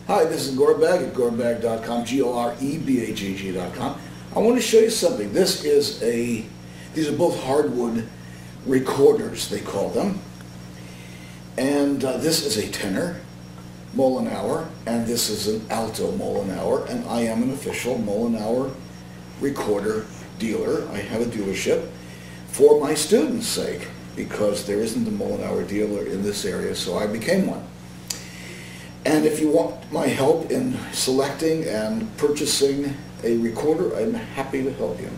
Hi, this is Gorebagg at Gorebagg.com, Gorebagg.com. I want to show you something. These are both hardwood recorders, they call them. And this is a tenor Mollenhauer, and this is an alto Mollenhauer, and I am an official Mollenhauer recorder dealer. I have a dealership for my students' sake, because there isn't a Mollenhauer dealer in this area, so I became one. And if you want my help in selecting and purchasing a recorder, I'm happy to help you.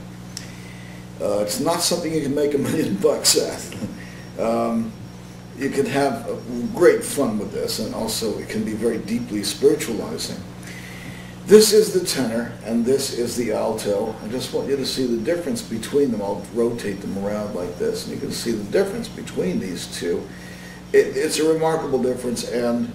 It's not something you can make $1 million at. You can have great fun with this, and also it can be very deeply spiritualizing. This is the tenor, and this is the alto. I just want you to see the difference between them. I'll rotate them around like this, and you can see the difference between these two. It's a remarkable difference, and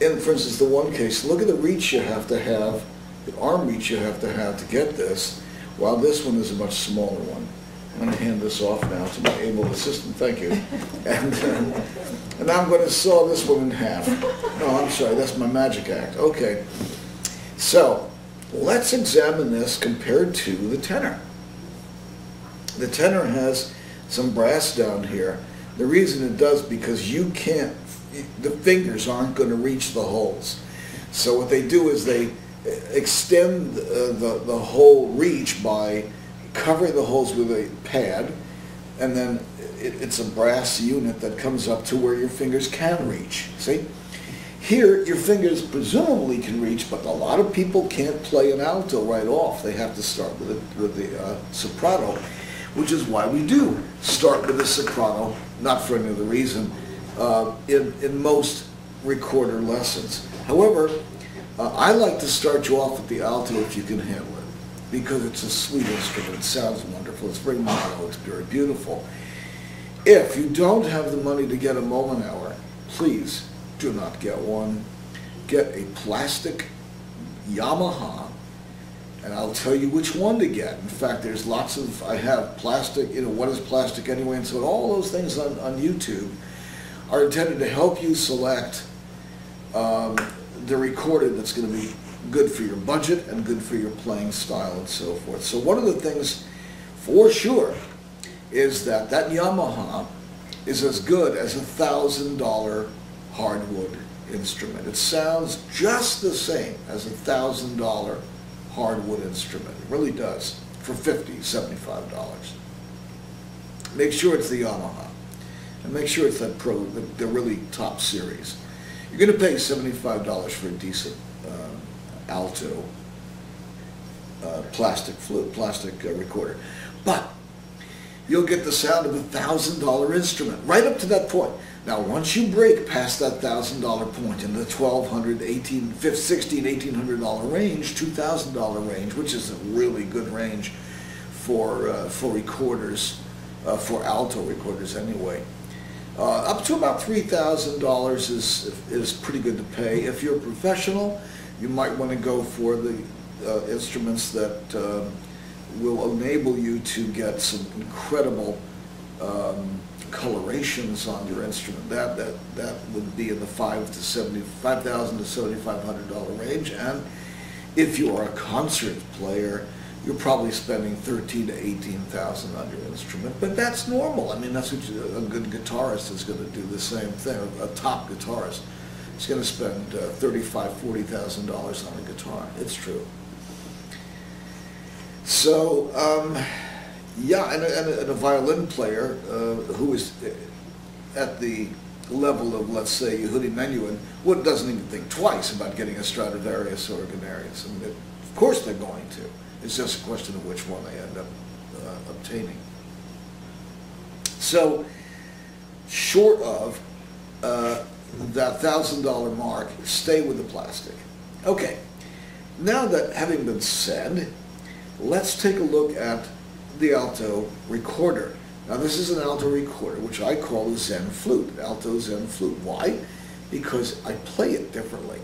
in, for instance, the one case, look at the reach you have to have, the arm reach you have to get this, while this one is a much smaller one. I'm going to hand this off now to my able assistant, thank you. And I'm going to saw this one in half. No, I'm sorry, that's my magic act. Okay, so let's examine this compared to the tenor. The tenor has some brass down here. The reason it does, because you can't, the fingers aren't going to reach the holes. So what they do is they extend the hole reach by covering the holes with a pad, and then it's a brass unit that comes up to where your fingers can reach. See? Here, your fingers presumably can reach, but a lot of people can't play an alto right off. They have to start with the soprano, which is why we do start with the soprano, not for any other reason, in most recorder lessons. However, I like to start you off with the alto if you can handle it, because it's a sweet instrument. It sounds wonderful. It's very mellow. It's very beautiful. If you don't have the money to get a Mollenhauer, please do not get one. Get a plastic Yamaha, and I'll tell you which one to get. In fact, there's lots of, I have plastic, what is plastic anyway, and so all those things on YouTube are intended to help you select the recorder that's going to be good for your budget and good for your playing style and so forth. So one of the things for sure is that Yamaha is as good as $1,000 hardwood instrument. It sounds just the same as $1,000 hardwood instrument. It really does, for $50, $75. Make sure it's the Yamaha, and make sure it's that Pro, the really top series. You're going to pay $75 for a decent alto plastic flute, plastic recorder, but you'll get the sound of $1,000 instrument right up to that point. Now, once you break past that $1,000 point in the $1,200, $1,800, $1,600, $1,800 range, $2,000 range, which is a really good range for recorders, for alto recorders anyway. Up to about $3,000 is pretty good to pay. If you're a professional, you might want to go for the instruments that will enable you to get some incredible colorations on your instrument. That would be in the $5,000 to $7,500 range. And if you are a concert player, you're probably spending $13,000 to $18,000 on your instrument, but that's normal. I mean, that's what a good guitarist is going to do the same thing. A top guitarist is going to spend $35,000, $40,000 on a guitar. It's true. So, yeah, and a violin player who is at the level of, let's say, Yehudi Menuhin, doesn't even think twice about getting a Stradivarius or a Guarnerius. I mean, of course they're going to. It's just a question of which one they end up obtaining. So, short of that $1,000 mark, stay with the plastic. Okay, now that having been said, let's take a look at the alto recorder. Now, this is an alto recorder, which I call the Zen Flute, Alto Zen Flute. Why? Because I play it differently.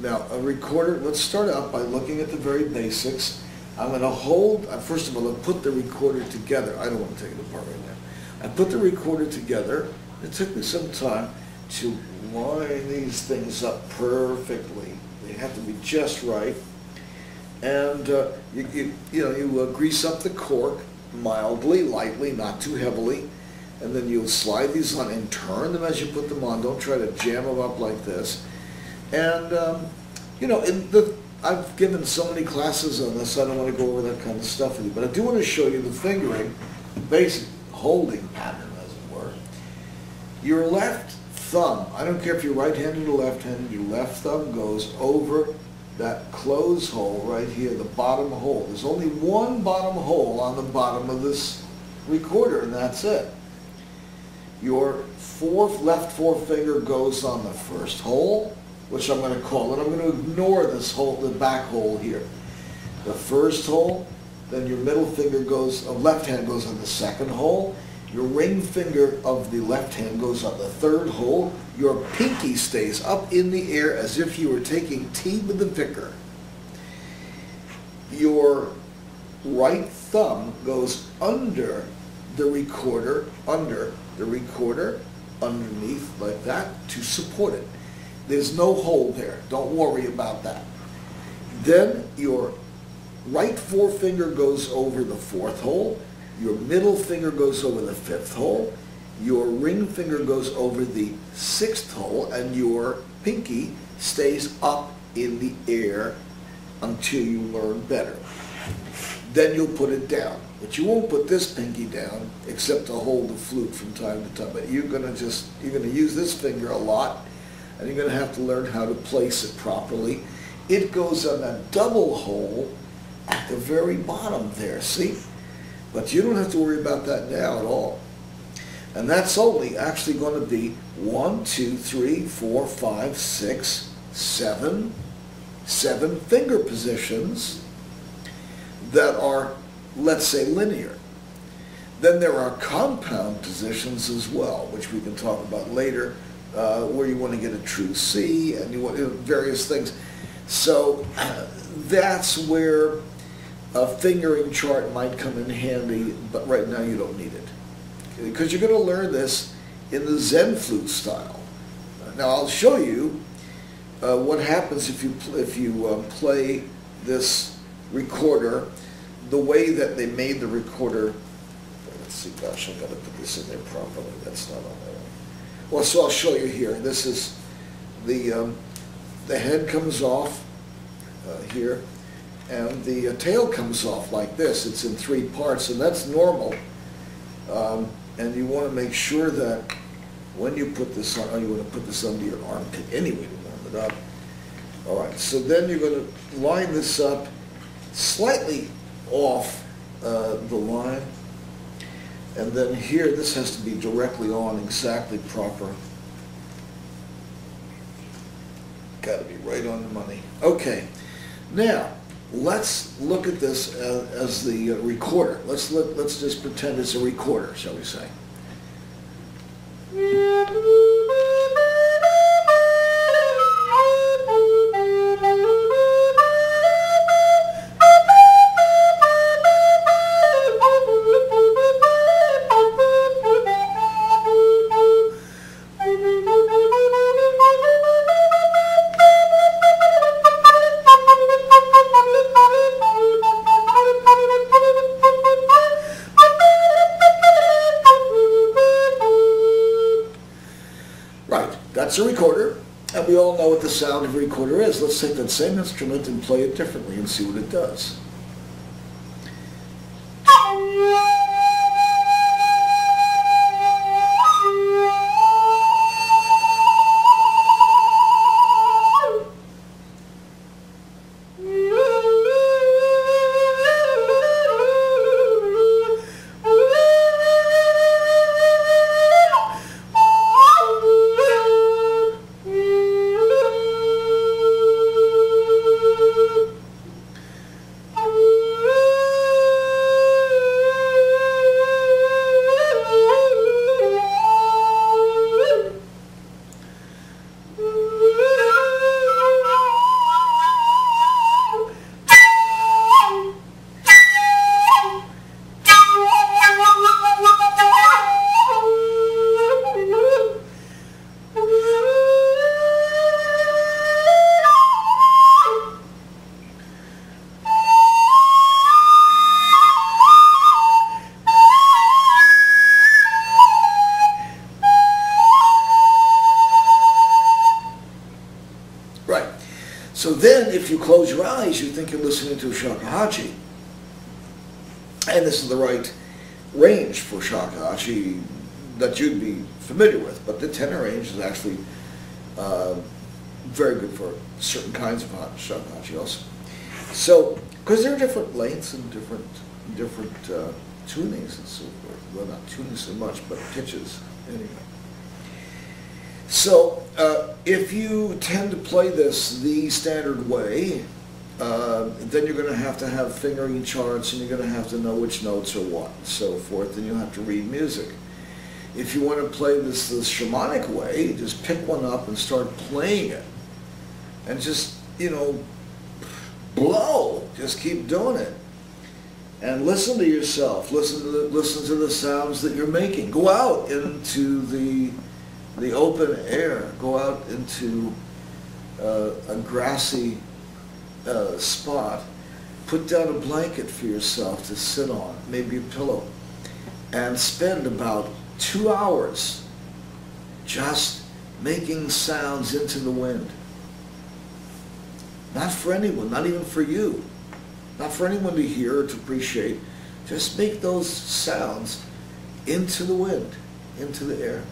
Now, a recorder, let's start out by looking at the very basics. I'm going to hold, first of all, I'll put the recorder together. I don't want to take it apart right now. I put the recorder together. It took me some time to line these things up perfectly. They have to be just right. And you grease up the cork mildly, lightly, not too heavily, and then you'll slide these on and turn them as you put them on. Don't try to jam them up like this. And I've given so many classes on this, I don't want to go over that kind of stuff with you, but I do want to show you the fingering, basic holding pattern, as it were. Your left thumb, I don't care if you're right-handed or left-handed, your left thumb goes over that close hole right here, the bottom hole. There's only one bottom hole on the bottom of this recorder, and that's it. Your left forefinger goes on the first hole, which I'm going to call it. I'm going to ignore this hole, the back hole here. The first hole, then your middle finger goes, left hand goes on the second hole. Your ring finger of the left hand goes on the third hole. Your pinky stays up in the air as if you were taking tea with the vicar. Your right thumb goes under the recorder, underneath like that to support it. There's no hole there. Don't worry about that. Then your right forefinger goes over the fourth hole. Your middle finger goes over the fifth hole. Your ring finger goes over the sixth hole, and your pinky stays up in the air until you learn better. Then you'll put it down. But you won't put this pinky down except to hold the flute from time to time. But you're going to use this finger a lot, and you're going to have to learn how to place it properly. It goes on a double hole at the very bottom there, see? But you don't have to worry about that now at all. And that's only actually going to be 1, 2, 3, 4, 5, 6, 7 finger positions that are, let's say, linear. Then there are compound positions as well, which we can talk about later, where you want to get a true C and you want various things. So that's where a fingering chart might come in handy, but right now you don't need it. Because you're going to learn this in the Zen Flute style. Now I'll show you what happens if you play this recorder the way that they made the recorder. Let's see, gosh, I've got to put this in there properly. That's not on there. Well, so I'll show you here. This is the head comes off here, and the tail comes off like this. It's in 3 parts, and that's normal. And you want to make sure that when you put this on, you want to put this under your armpit anyway to warm it up. All right, so then you're going to line this up slightly off the line. And then here, this has to be directly on, exactly proper. Got to be right on the money. Okay, now let's look at this as the recorder. Let's just pretend it's a recorder, shall we say? That's a recorder, and we all know what the sound of a recorder is. Let's take that same instrument and play it differently and see what it does. So then, if you close your eyes, you think you're listening to a shakuhachi. And this is the right range for shakuhachi that you'd be familiar with. But the tenor range is actually very good for certain kinds of shakuhachi also. So, because there are different lengths and different tunings and so forth. Well, not tunings so much, but pitches anyway. So, if you tend to play this the standard way, then you're going to have fingering charts, and you're going to have to know which notes are what, and so forth, and you'll have to read music. If you want to play this shamanic way, just pick one up and start playing it. And just, blow. Just keep doing it. And listen to yourself. Listen to the sounds that you're making. Go out into the open air. Go out into a grassy spot. Put down a blanket for yourself to sit on, maybe a pillow, and spend about 2 hours just making sounds into the wind. Not for anyone, not even for you. Not for anyone to hear or to appreciate. Just make those sounds into the wind, into the air.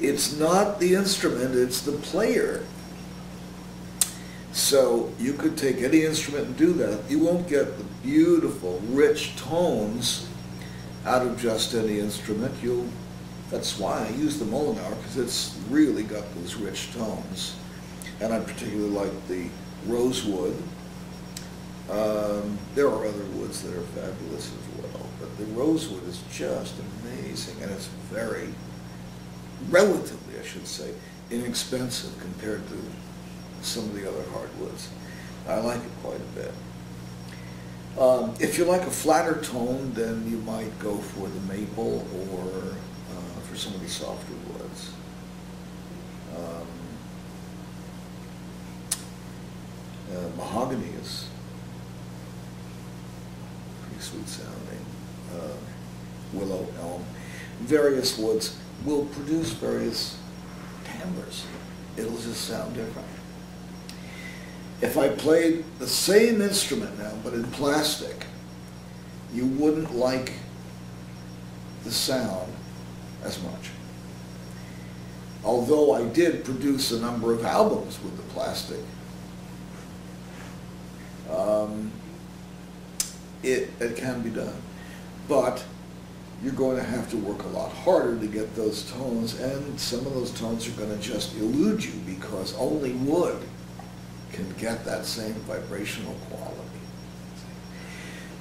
It's not the instrument, it's the player. So you could take any instrument and do that. You won't get the beautiful, rich tones out of just any instrument. You'll That's why I use the Mollenhauer, because it's really got those rich tones. And I particularly like the rosewood. There are other woods that are fabulous as well, but the rosewood is just amazing, and it's very, relatively I should say, inexpensive compared to some of the other hardwoods. I like it quite a bit. If you like a flatter tone, then you might go for the maple or for some of the softer woods. Mahogany is pretty sweet sounding. Willow, elm, various woods will produce various timbres. It'll just sound different. If I played the same instrument now, but in plastic, you wouldn't like the sound as much. Although I did produce a number of albums with the plastic, it can be done. But you're going to have to work a lot harder to get those tones, and some of those tones are going to just elude you because only wood can get that same vibrational quality.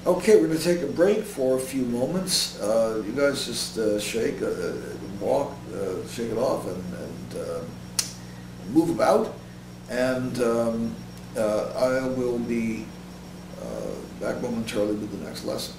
Okay, we're going to take a break for a few moments. You guys just shake, walk, shake it off, and move about. And I will be back momentarily with the next lesson.